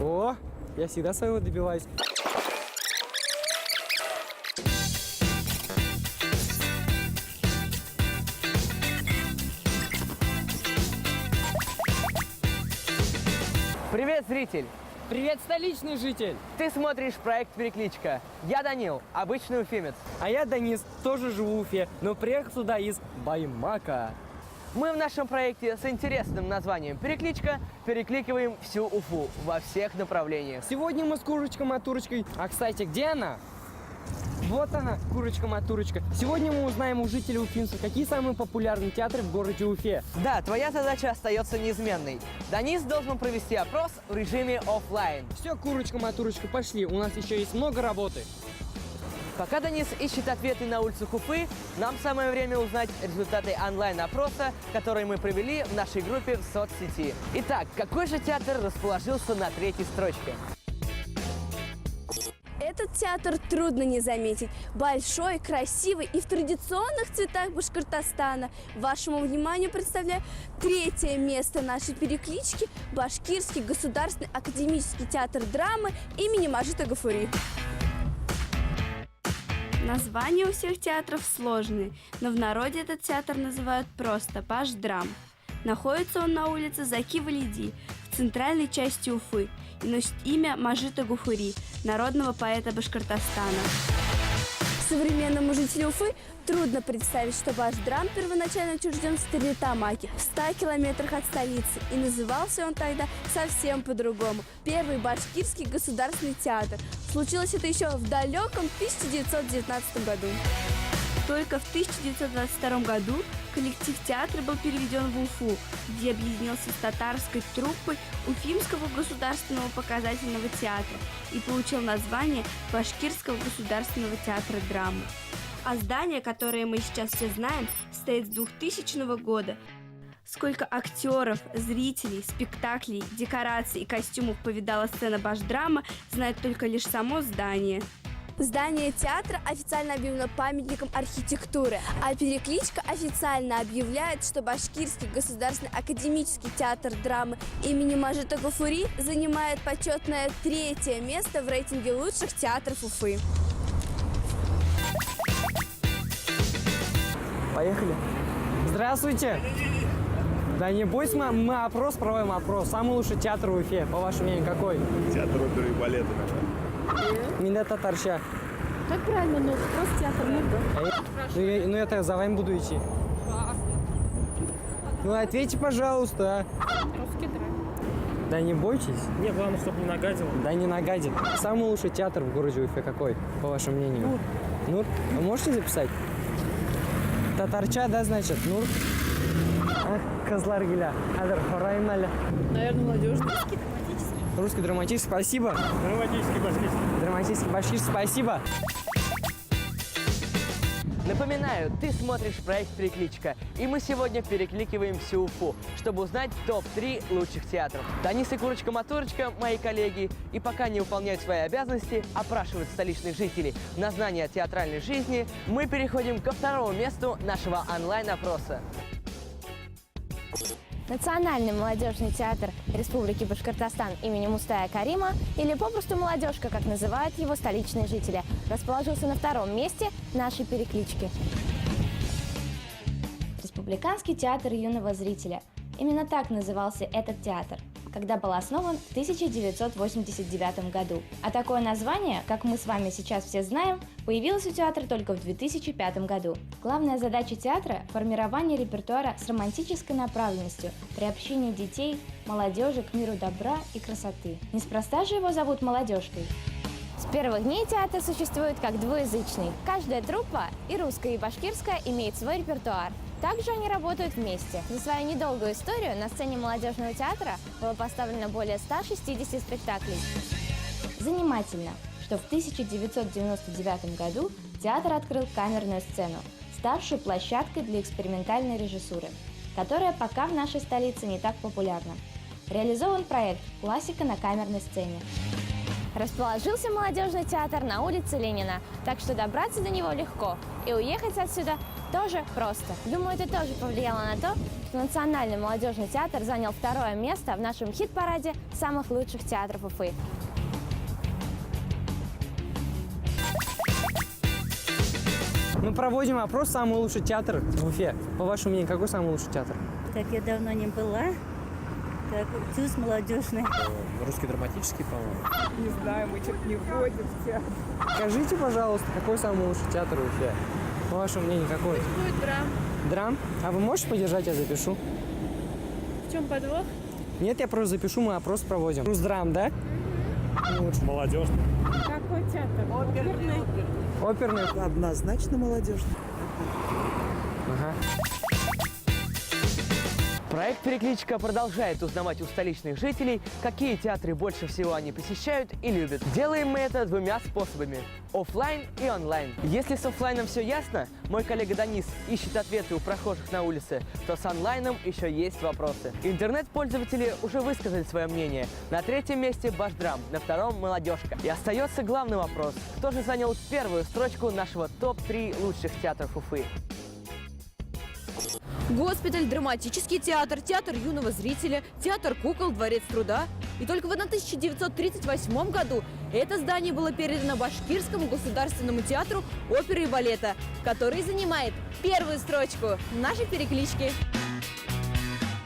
О, я всегда своего добиваюсь. Привет, зритель! Привет, столичный житель! Ты смотришь проект «Перекличка». Я Данил, обычный уфимец. А я Денис, тоже живу в Уфе, но приехал сюда из Баймака. Мы в нашем проекте с интересным названием «Перекличка» перекликиваем всю Уфу во всех направлениях. Сегодня мы с Курочкой-матурочкой. А, кстати, где она? Вот она, Курочка-матурочка. Сегодня мы узнаем у жителей уфимцев, какие самые популярные театры в городе Уфе. Да, твоя задача остается неизменной. Денис должен провести опрос в режиме оффлайн. Все, Курочка-матурочка, пошли. У нас еще есть много работы. Пока Денис ищет ответы на улицах Уфы, нам самое время узнать результаты онлайн-опроса, который мы провели в нашей группе в соцсети. Итак, какой же театр расположился на третьей строчке? Этот театр трудно не заметить. Большой, красивый и в традиционных цветах Башкортостана. Вашему вниманию представляю третье место нашей переклички – Башкирский государственный академический театр драмы имени Мажита Гафури. Названия у всех театров сложные, но в народе этот театр называют просто Башдрам. Находится он на улице Заки Валиди, в центральной части Уфы, и носит имя Мажита Гафури, народного поэта Башкортостана. Современному жителю Уфы трудно представить, что Башдрам первоначально учрежден в Стерлитамаке, в 100 километрах от столицы, и назывался он тогда совсем по-другому – Первый Башкирский государственный театр. Случилось это еще в далеком 1919 году. Только в 1922 году коллектив театра был переведен в Уфу, где объединился с татарской труппой Уфимского государственного показательного театра и получил название Башкирского государственного театра драмы. А здание, которое мы сейчас все знаем, стоит с 2000 года. Сколько актеров, зрителей, спектаклей, декораций и костюмов повидала сцена Башдрама, знает только лишь само здание. Здание театра официально объявлено памятником архитектуры, а перекличка официально объявляет, что Башкирский государственный академический театр драмы имени Мажита Гафури занимает почетное 3-е место в рейтинге лучших театров Уфы. Поехали. Здравствуйте. Да не бойся, мы опрос проводим, опрос. Самый лучший театр в Уфе, по вашему мнению, какой? Театр оперы и балета, наверное. Меня татарща. Как правильно, но просто театр нет, да? Ну, я за вами буду идти. Ну, ответьте, пожалуйста. Русский драйв. Да не бойтесь. Не, главное, чтобы не нагадил. Да не нагадит. Самый лучший театр в городе Уфе какой, по вашему мнению? Нур. Вы можете записать? Татарча, да, значит? Нур. Козлар гиля. Адыр хораймали. Наверное, молодежный. Русский драматический, спасибо. Драматический башкирский. Драматический башкирский, спасибо. Напоминаю, ты смотришь проект «Перекличка», и мы сегодня перекликиваем всю Уфу, чтобы узнать топ-3 лучших театров. Денис и Курочка-матурочка, мои коллеги, и пока не выполняют свои обязанности, опрашивают столичных жителей на знания театральной жизни, мы переходим ко второму месту нашего онлайн-опроса. Национальный молодежный театр Республики Башкортостан имени Мустая Карима, или попросту «Молодежка», как называют его столичные жители, расположился на 2-м месте нашей переклички. Республиканский театр юного зрителя. Именно так назывался этот театр, когда был основан в 1989 году. А такое название, как мы с вами сейчас все знаем, появилось у театра только в 2005 году. Главная задача театра – формирование репертуара с романтической направленностью, приобщение детей, молодежи к миру добра и красоты. Неспроста же его зовут «Молодежкой». С первых дней театр существует как двуязычный. Каждая труппа, и русская, и башкирская, имеет свой репертуар. Также они работают вместе. За свою недолгую историю на сцене молодежного театра было поставлено более 160 спектаклей. Занимательно, что в 1999 году театр открыл камерную сцену, ставшую площадкой для экспериментальной режиссуры, которая пока в нашей столице не так популярна. Реализован проект «Классика на камерной сцене». Расположился молодежный театр на улице Ленина, так что добраться до него легко и уехать отсюда тоже просто. Думаю, это тоже повлияло на то, что Национальный молодежный театр занял 2-е место в нашем хит-параде самых лучших театров Уфы. Мы проводим опрос «Самый лучший театр в Уфе». По вашему мнению, какой самый лучший театр? Так я давно не была. Так, ТЮЗ молодежный. Русский драматический, по-моему. Не знаю, мы что-то не ходим в театр. Скажите, пожалуйста, какой самый лучший театр в Уфе? По вашему мнению, какой? Будет драм. Драм? А вы можете подержать, я запишу? В чем подвох? Нет, я просто запишу, мы опрос проводим. Русдрам, да? Молодежный. Какой театр? Оперный. Оперный? Однозначно молодежный. Ага. Проект «Перекличка» продолжает узнавать у столичных жителей, какие театры больше всего они посещают и любят. Делаем мы это 2 способами – оффлайн и онлайн. Если с оффлайном все ясно, мой коллега Данис ищет ответы у прохожих на улице, то с онлайном еще есть вопросы. Интернет-пользователи уже высказали свое мнение. На 3-м месте Башдрам, на 2-м Молодежка. И остается главный вопрос – кто же занял 1-ю строчку нашего топ-3 лучших театров Уфы? Госпиталь, драматический театр, театр юного зрителя, театр кукол, дворец труда. И только в 1938 году это здание было передано Башкирскому государственному театру оперы и балета, который занимает 1-ю строчку в нашей перекличке.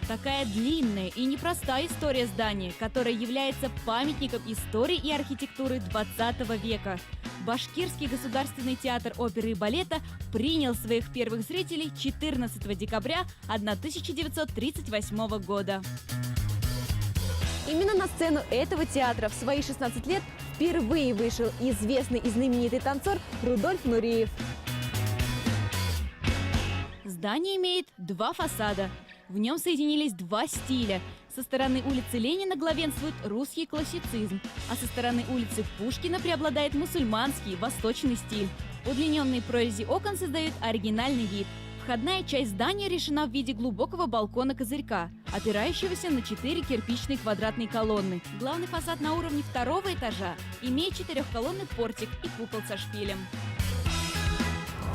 Такая длинная и непростая история здания, которая является памятником истории и архитектуры 20 века. Башкирский государственный театр оперы и балета принял своих первых зрителей 14 декабря 1938 года. Именно на сцену этого театра в свои 16 лет впервые вышел известный и знаменитый танцор Рудольф Нуриев. Здание имеет 2 фасада. В нем соединились 2 стиля. Со стороны улицы Ленина главенствует русский классицизм, а со стороны улицы Пушкина преобладает мусульманский, восточный стиль. Удлиненные прорези окон создают оригинальный вид. Входная часть здания решена в виде глубокого балкона-козырька, опирающегося на 4 кирпичные квадратные колонны. Главный фасад на уровне 2-го этажа имеет 4-колонный портик и купол со шпилем.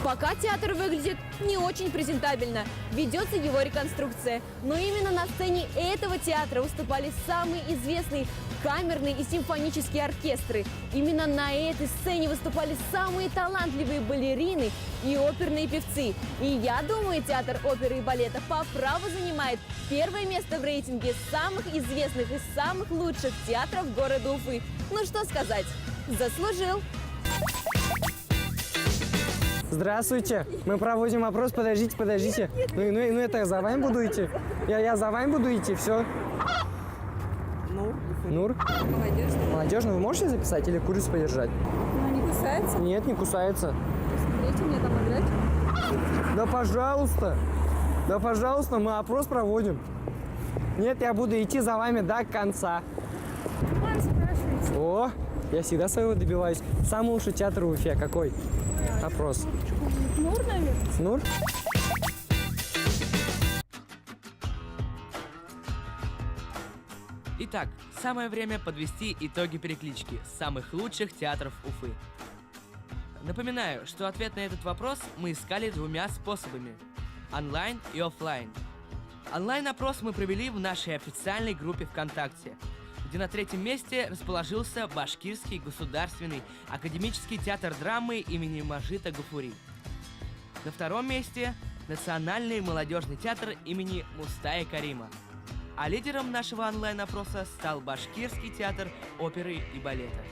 Пока театр выглядит не очень презентабельно, ведется его реконструкция. Но именно на сцене этого театра выступали самые известные камерные и симфонические оркестры. Именно на этой сцене выступали самые талантливые балерины и оперные певцы. И я думаю, театр оперы и балета по праву занимает 1-е место в рейтинге самых известных и самых лучших театров города Уфы. Ну что сказать, заслужил! Здравствуйте. Мы проводим опрос. Подождите. Ну это за вами буду идти. Я за вами буду идти, все. Нур? Молодежный. Молодежный. Вы можете записать или курицу подержать? Ну, не кусается? Нет, не кусается. Смотрите, мне там играть. Да, пожалуйста, мы опрос проводим. Нет, я буду идти за вами до конца. Спрашивайте. О, я всегда своего добиваюсь. Самый лучший театр в Уфе какой? Опрос. Нур, наверное. Нур? Итак, самое время подвести итоги переклички самых лучших театров Уфы. Напоминаю, что ответ на этот вопрос мы искали 2 способами – онлайн и оффлайн. Онлайн-опрос мы провели в нашей официальной группе ВКонтакте, где на 3-м месте расположился Башкирский государственный академический театр драмы имени Мажита Гафури. На 2-м месте Национальный молодежный театр имени Мустая Карима. А лидером нашего онлайн-опроса стал Башкирский театр оперы и балета.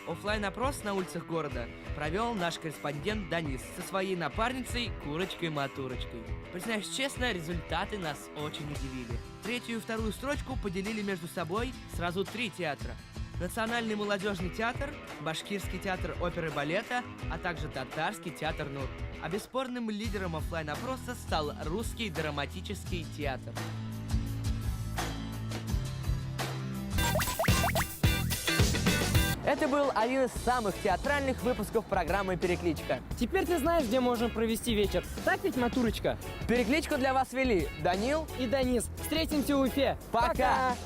Оффлайн-опрос на улицах города провел наш корреспондент Данис со своей напарницей Курочкой-Матурочкой. Признаюсь честно, результаты нас очень удивили. 3-ю и 2-ю строчку поделили между собой сразу 3 театра. Национальный молодежный театр, Башкирский театр оперы и балета, а также Татарский театр Нур. А бесспорным лидером оффлайн-опроса стал Русский драматический театр. Это был один из самых театральных выпусков программы «Перекличка». Теперь ты знаешь, где можно провести вечер. Так ведь, Матурочка? Перекличку для вас вели Данил и Данис. Встретимся в Уфе. Пока!